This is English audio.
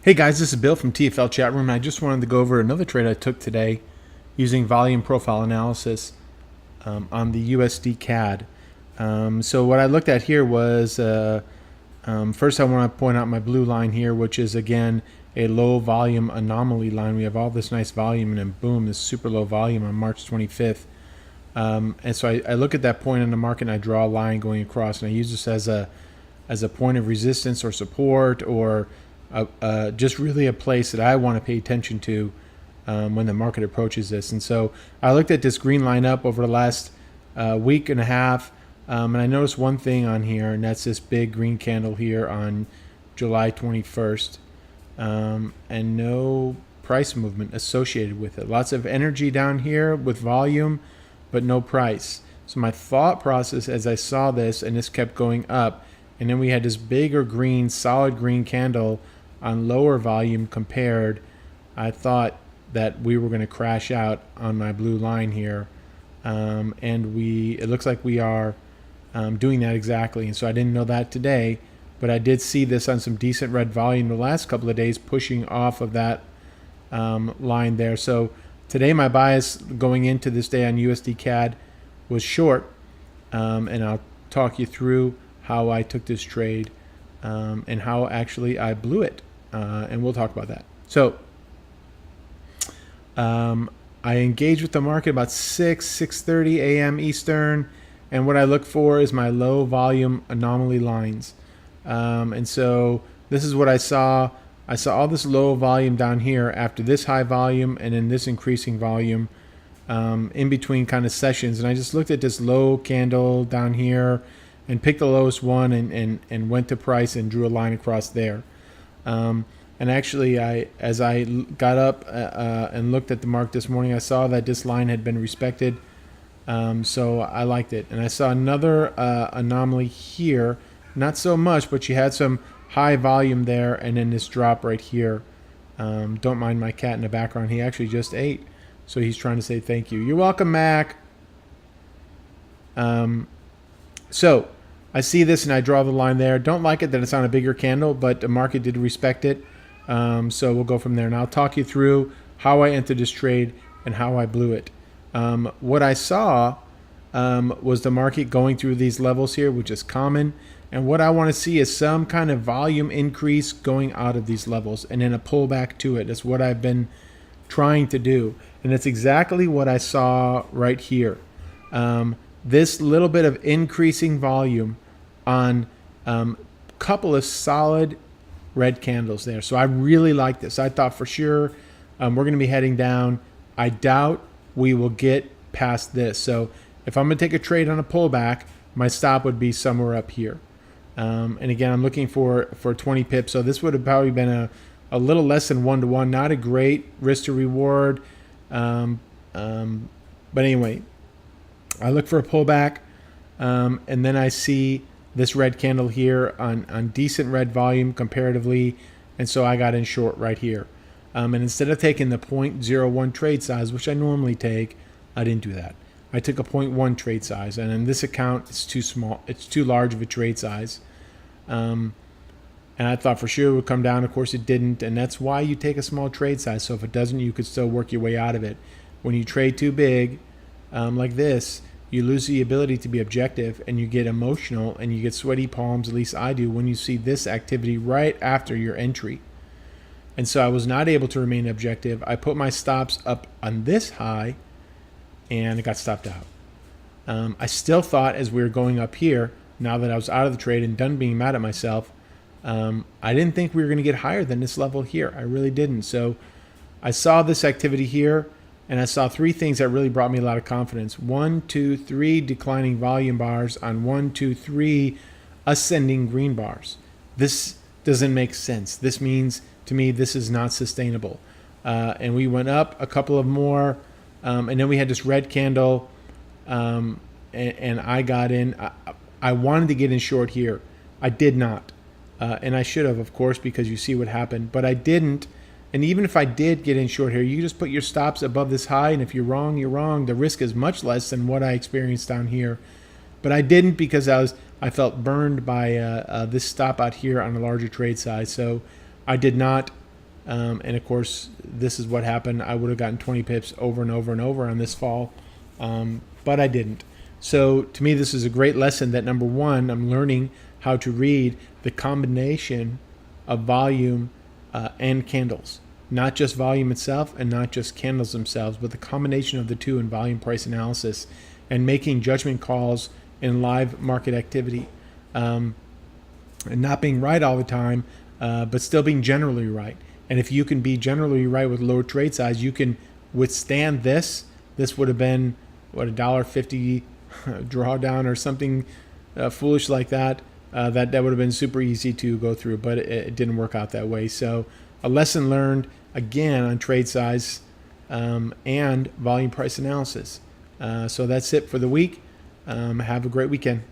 Hey guys, this is Bill from TFL Chat Room, and I just wanted to go over another trade I took today using volume profile analysis on the USDCAD. So what I looked at here was, first I want to point out my blue line here, which is again a low volume anomaly line. We have all this nice volume and then boom, this super low volume on March 25th. And so I look at that point in the market and I draw a line going across, and I use this as a point of resistance or support, or just really a place that I want to pay attention to when the market approaches this. And so I looked at this green line up over the last week and a half, and I noticed one thing on here, and that's this big green candle here on July 21st, and no price movement associated with it. Lots of energy down here with volume, but no price. So my thought process as I saw this, and this kept going up, and then we had this bigger green, solid green candle on lower volume compared, I thought that we were going to crash out on my blue line here, and it looks like we are doing that exactly. And so I didn't know that today, but I did see this on some decent red volume the last couple of days, pushing off of that line there. So today my bias going into this day on USDCAD was short, and I'll talk you through how I took this trade and how actually I blew it, and we'll talk about that. So I engaged with the market about 6:30 a.m. Eastern, and what I look for is my low volume anomaly lines, and so this is what I saw. I saw all this low volume down here after this high volume and then this increasing volume in between kind of sessions, and I just looked at this low candle down here and picked the lowest one and went to price and drew a line across there. And actually, as I got up and looked at the market this morning, I saw that this line had been respected, so I liked it. And I saw another anomaly here, not so much, but you had some high volume there, and then this drop right here. Don't mind my cat in the background. He actually just ate, so he's trying to say thank you. You're welcome, Mac. So I see this and I draw the line there. Don't like it that it's on a bigger candle, but the market did respect it. So we'll go from there. And I'll talk you through how I entered this trade and how I blew it. What I saw was the market going through these levels here, which is common. And what I want to see is some kind of volume increase going out of these levels and then a pullback to it. That's what I've been trying to do. And it's exactly what I saw right here. This little bit of increasing volume on a couple of solid red candles there. So I really like this. I thought for sure we're going to be heading down. I doubt we will get past this. So if I'm going to take a trade on a pullback, my stop would be somewhere up here. And again, I'm looking for 20 pips. So this would have probably been a little less than 1-to-1. Not a great risk to reward. But anyway, I look for a pullback, and then I see this red candle here on decent red volume comparatively, and so I got in short right here. And instead of taking the 0.01 trade size, which I normally take, I didn't do that. I took a 0.1 trade size, and in this account, it's too small. It's too large of a trade size. And I thought for sure it would come down. Of course, it didn't, and that's why you take a small trade size. So if it doesn't, you could still work your way out of it. When you trade too big, like this, you lose the ability to be objective, and you get emotional and you get sweaty palms, at least I do, when you see this activity right after your entry. And so I was not able to remain objective. I put my stops up on this high and it got stopped out. I still thought as we were going up here, now that I was out of the trade and done being mad at myself, I didn't think we were going to get higher than this level here. I really didn't. So I saw this activity here, and I saw three things that really brought me a lot of confidence. 1, 2, 3 declining volume bars on 1, 2, 3 ascending green bars. This doesn't make sense. This means to me this is not sustainable. And we went up a couple of more, and then we had this red candle, and I got in. I wanted to get in short here. I did not. And I should have, of course, because you see what happened. But I didn't. And even if I did get in short here, you just put your stops above this high, and if you're wrong, you're wrong. The risk is much less than what I experienced down here. But I didn't because I felt burned by this stop out here on a larger trade size. So I did not And of course, this is what happened. I would have gotten 20 pips over and over and over on this fall, but I didn't. So to me, this is a great lesson that number one, I'm learning how to read the combination of volume and candles. Not just volume itself and not just candles themselves, but the combination of the two in volume price analysis and making judgment calls in live market activity. And not being right all the time, but still being generally right. And if you can be generally right with lower trade size, you can withstand this. This would have been, what, $1.50 drawdown or something foolish like that. That would have been super easy to go through, but it didn't work out that way. So a lesson learned, again, on trade size and volume price analysis. So that's it for the week. Have a great weekend.